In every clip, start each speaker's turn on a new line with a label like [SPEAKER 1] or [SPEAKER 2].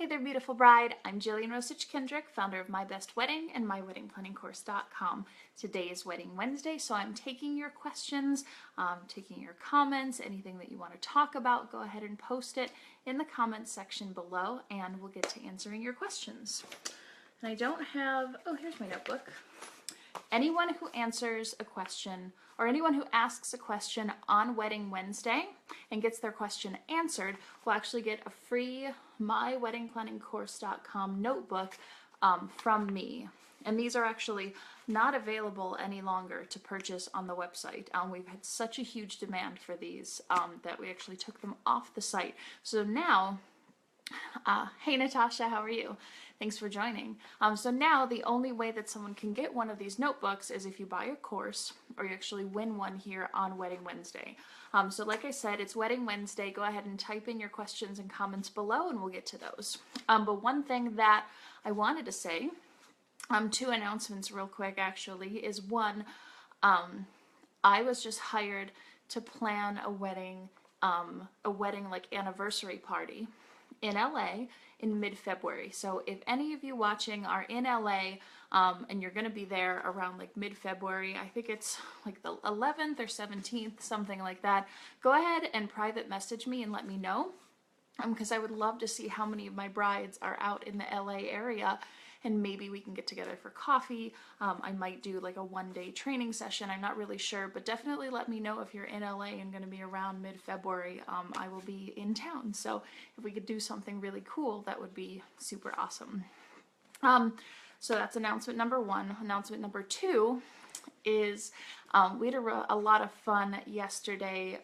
[SPEAKER 1] Hey there, beautiful bride. I'm Jillian Rosich Kendrick, founder of My Best Wedding and MyWeddingPlanningCourse.com. Today is Wedding Wednesday, so I'm taking your questions, taking your comments, anything that you want to talk about. Go ahead and post it in the comments section below, and we'll get to answering your questions. And I don't have, oh, here's my notebook. Anyone who answers a question or anyone who asks a question on Wedding Wednesday and gets their question answered will actually get a free MyWeddingPlanningCourse.com notebook from me. And these are actually not available any longer to purchase on the website. We've had such a huge demand for these that we actually took them off the site. So now, hey Natasha, how are you? Thanks for joining. So now the only way that someone can get one of these notebooks is if you buy a course or you actually win one here on Wedding Wednesday. So like I said, it's Wedding Wednesday. Go ahead and type in your questions and comments below and we'll get to those. But one thing that I wanted to say, two announcements real quick actually, is one, I was just hired to plan a wedding like anniversary party in LA in mid-February. So if any of you watching are in LA and you're going to be there around like mid-February, I think it's like the 11th or 17th, something like that, go ahead and private message me and let me know, because I would love to see how many of my brides are out in the LA area, and maybe we can get together for coffee. I might do like a one-day training session. I'm not really sure, but definitely let me know if you're in LA and going to be around mid-February. I will be in town, so if we could do something really cool, that would be super awesome. So that's announcement number one. Announcement number two is we had a lot of fun yesterday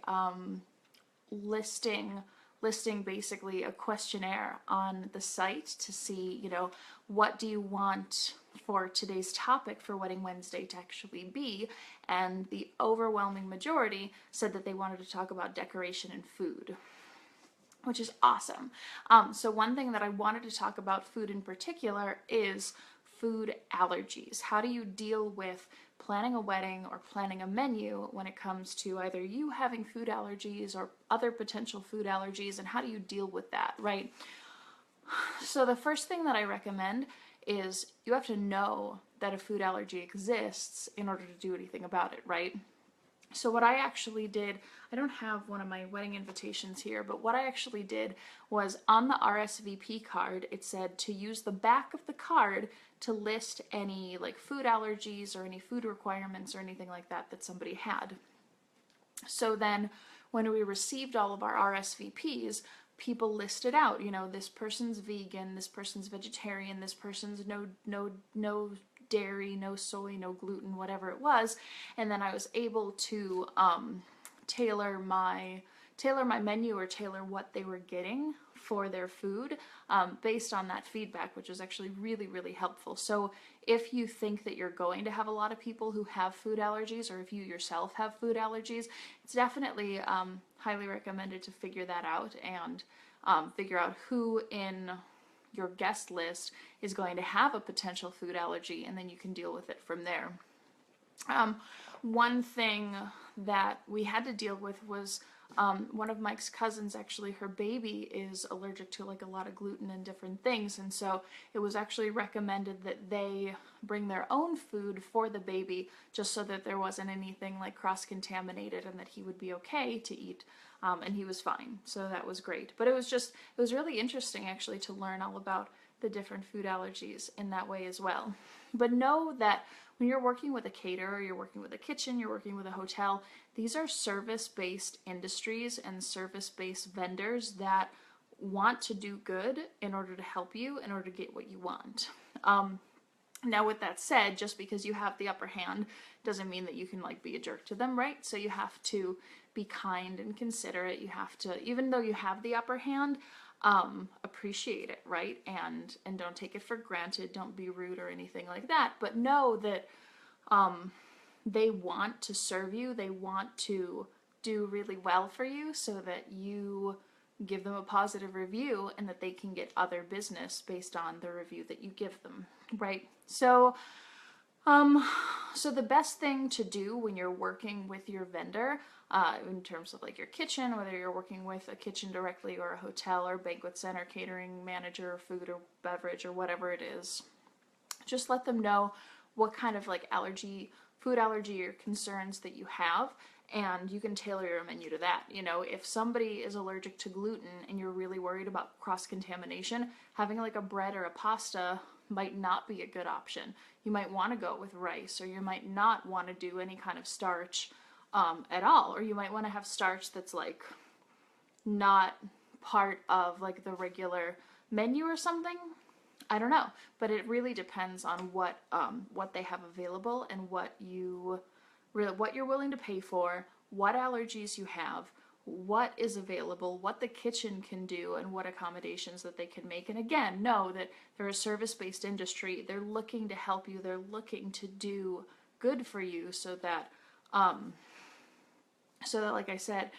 [SPEAKER 1] listing basically a questionnaire on the site to see, you know, what do you want for today's topic for Wedding Wednesday to actually be, and the overwhelming majority said that they wanted to talk about decoration and food, which is awesome. So one thing that I wanted to talk about food in particular is food allergies. How do you deal with planning a wedding or planning a menu when it comes to either you having food allergies or other potential food allergies, and how do you deal with that, right? So the first thing that I recommend is you have to know that a food allergy exists in order to do anything about it, right? So what I actually did, I don't have one of my wedding invitations here, but what I actually did was on the RSVP card, it said to use the back of the card to list any like food allergies or any food requirements or anything like that that somebody had. So then when we received all of our RSVPs, people listed out, you know, this person's vegan, this person's vegetarian, this person's no dairy, no soy, no gluten, whatever it was. And then I was able to tailor my menu or tailor what they were getting for their food based on that feedback, which was actually really, really helpful. So if you think that you're going to have a lot of people who have food allergies, or if you yourself have food allergies, it's definitely highly recommended to figure that out and figure out who in your guest list is going to have a potential food allergy, and then you can deal with it from there. One thing that we had to deal with was one of Mike's cousins, actually, her baby is allergic to like a lot of gluten and different things, and so it was actually recommended that they bring their own food for the baby, just so that there wasn't anything like cross-contaminated and that he would be okay to eat, and he was fine, so that was great. But it was really interesting actually to learn all about the different food allergies in that way as well. But know that when you're working with a caterer, you're working with a kitchen, you're working with a hotel, these are service-based industries and service-based vendors that want to do good in order to help you, in order to get what you want. Now with that said, just because you have the upper hand doesn't mean that you can like be a jerk to them, right? So you have to be kind and considerate. You have to, even though you have the upper hand, appreciate it, right? And don't take it for granted. Don't be rude or anything like that. But know that they want to serve you. They want to do really well for you so that you give them a positive review and that they can get other business based on the review that you give them, right? So Um, so the best thing to do when you're working with your vendor, in terms of like your kitchen, whether you're working with a kitchen directly or a hotel or banquet center, catering manager, food or beverage or whatever it is, just let them know what kind of like food allergy or concerns that you have, and you can tailor your menu to that. You know, if somebody is allergic to gluten and you're really worried about cross-contamination, having like a bread or a pasta might not be a good option. You might want to go with rice, or you might not want to do any kind of starch at all, or you might want to have starch that's like not part of like the regular menu or something. I don't know, but it really depends on what they have available and what you're willing to pay for, what allergies you have, what is available, what the kitchen can do, and what accommodations that they can make. And again, know that they're a service-based industry. They're looking to help you. They're looking to do good for you so that like I said,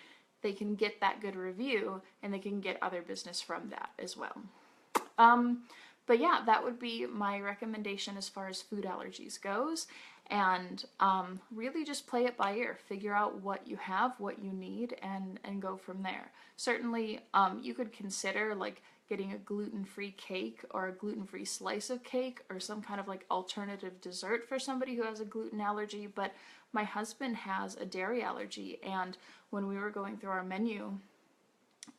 [SPEAKER 1] they can get that good review and they can get other business from that as well. But yeah, that would be my recommendation as far as food allergies goes. And really just play it by ear. Figure out what you have, what you need, and go from there. Certainly, you could consider like getting a gluten-free cake or a gluten-free slice of cake or some kind of like alternative dessert for somebody who has a gluten allergy. But my husband has a dairy allergy, and when we were going through our menu,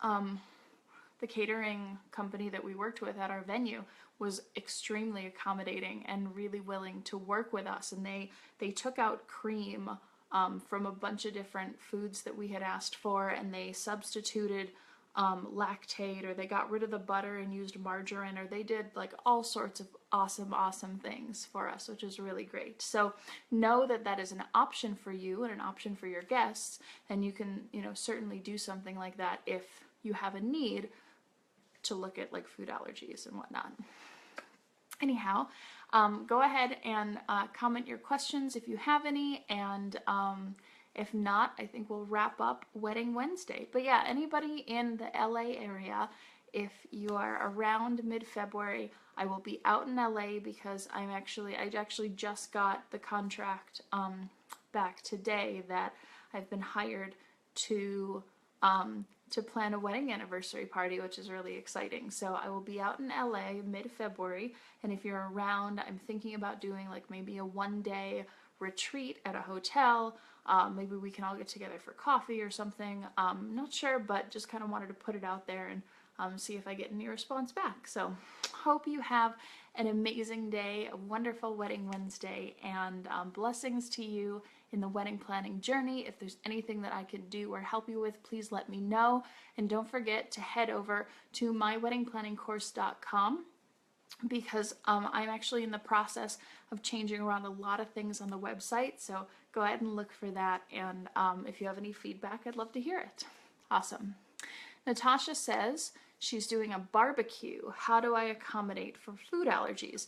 [SPEAKER 1] the catering company that we worked with at our venue was extremely accommodating and really willing to work with us. And they took out cream from a bunch of different foods that we had asked for, and they substituted lactate, or they got rid of the butter and used margarine, or they did like all sorts of awesome things for us, which is really great. So know that that is an option for you and an option for your guests, and you can, certainly do something like that if you have a need to look at like food allergies and whatnot. Anyhow, go ahead and comment your questions if you have any, and if not, I think we'll wrap up Wedding Wednesday. But yeah, anybody in the LA area, if you are around mid-February, I will be out in LA because I actually just got the contract back today that I've been hired to plan a wedding anniversary party, which is really exciting. So I will be out in LA mid-February, and if you're around, I'm thinking about doing like maybe a one-day retreat at a hotel. Maybe we can all get together for coffee or something. Not sure, but just kind of wanted to put it out there and see if I get any response back. So hope you have an amazing day, a wonderful Wedding Wednesday, and blessings to you in the wedding planning journey. If there's anything that I could do or help you with, please let me know. And don't forget to head over to myweddingplanningcourse.com, because I'm actually in the process of changing around a lot of things on the website. So go ahead and look for that. And if you have any feedback, I'd love to hear it. Awesome. Natasha says she's doing a barbecue. How do I accommodate for food allergies?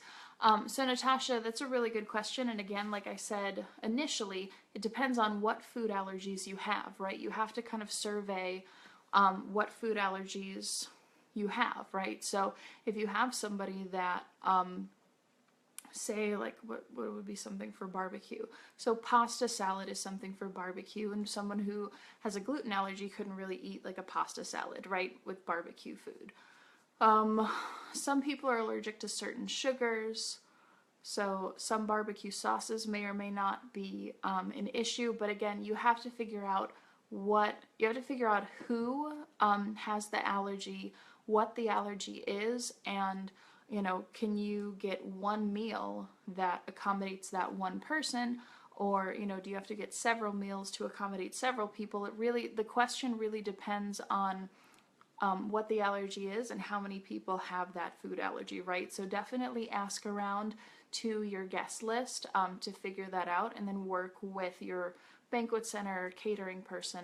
[SPEAKER 1] So Natasha, that's a really good question. And again, like I said initially, it depends on what food allergies you have, right? You have to kind of survey what food allergies you have, right? So if you have somebody that, say like what would be something for barbecue? So pasta salad is something for barbecue, and someone who has a gluten allergy couldn't really eat like a pasta salad, right, with barbecue food. Some people are allergic to certain sugars, so some barbecue sauces may or may not be an issue. But again, you have to figure out who has the allergy, what the allergy is, and can you get one meal that accommodates that one person, or do you have to get several meals to accommodate several people? The question really depends on what the allergy is and how many people have that food allergy, right? So definitely ask around to your guest list to figure that out, and then work with your banquet center or catering person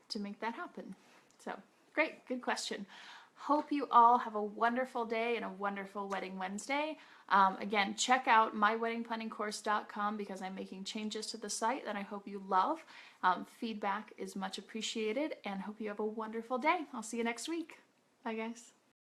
[SPEAKER 1] to make that happen. So great, good question. Hope you all have a wonderful day and a wonderful Wedding Wednesday. Again, check out myweddingplanningcourse.com because I'm making changes to the site that I hope you love. Feedback is much appreciated, and hope you have a wonderful day. I'll see you next week. Bye, guys.